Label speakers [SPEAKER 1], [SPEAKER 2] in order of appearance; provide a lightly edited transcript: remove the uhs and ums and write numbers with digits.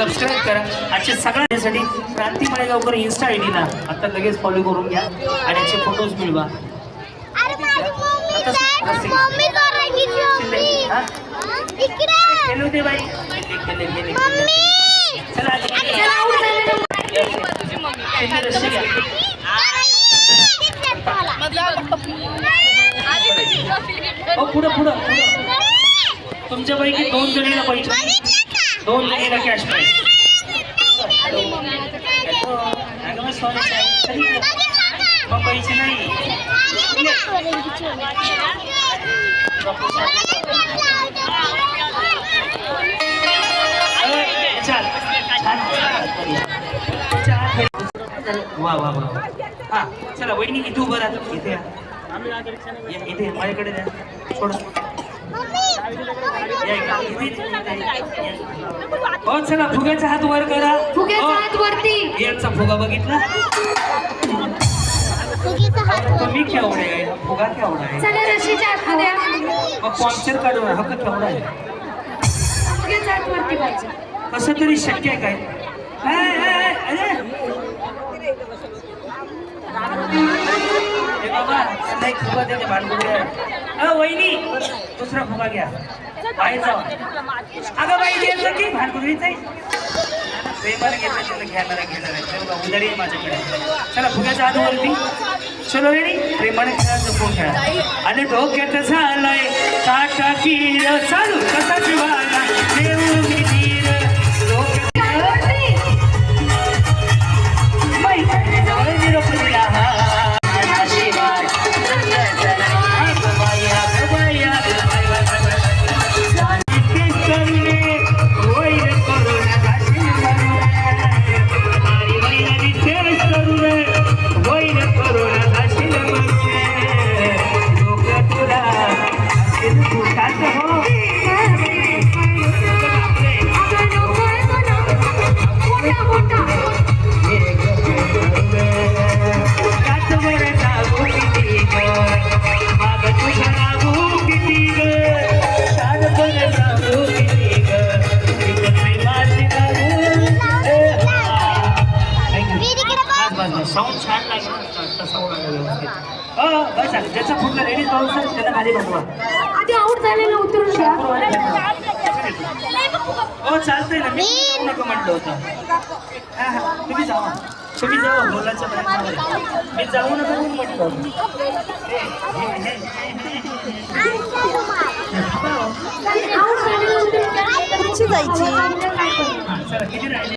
[SPEAKER 1] Subscribe करा. आजच्या सगळ्यांसाठी क्रांती माळेगावकर इन्स्टा आयडी ला आता लगेच फॉलो करून घ्या आणि याचे फोटोज मिळवा. खेळू दे बाई. चला पुढं पुढं तुमच्यापैकी 2 जणीला पैसे 2 जणीला कॅश प्राईज. मग पैसे नाही वा वा वा. हा चला वहिनी इथे उभं राहतो. इथे इथे माझ्याकडे द्या. थोडं हो चला फुग्याचा हात वर करा.
[SPEAKER 2] फुग्याचा हात वरती.
[SPEAKER 1] यांचा फुगा बघितला तुम्ही केवढे आहे फुगा केवढा आहे.
[SPEAKER 2] चला रशीच्या हात द्या.
[SPEAKER 1] मग कॉन्सर काढून हा का केवढा आहे.
[SPEAKER 2] फुग्याचा हात वरती पाहिजे.
[SPEAKER 1] कसं तरी शक्य आहे काय. बाबा एक फुगा देते भांडकुळे. वहिनी दुसरा फुगा घ्या. बाईचा अगं बाई द्यायचं की भांडकुळीचा प्रेमाने घेतलं घेणार आहे उदारी आहे माझ्याकडे. चला फुग्याच्या हात वरती. चलो रेडी प्रेमाने खेळायचं फोन खेळा. आणि डोक्यात झालाय काटा किर चालू कसा शिवाला देऊ मी धीर डोक्यात साऊंड छान लागेल. ज्याचा फुटला लेडीज पाहू सर त्याला खाली बसवा.
[SPEAKER 2] आधी आऊट झालेलं उतरून घ्या.
[SPEAKER 1] हो चालतंय ना. मी नको म्हटलं होतं. हा हा तुम्ही जावा बोलायचं मी जाऊ नका म्हणून म्हटलं.
[SPEAKER 2] आऊट झालेलं उतरून घ्या.
[SPEAKER 3] जायची.
[SPEAKER 1] चला किती राहिले.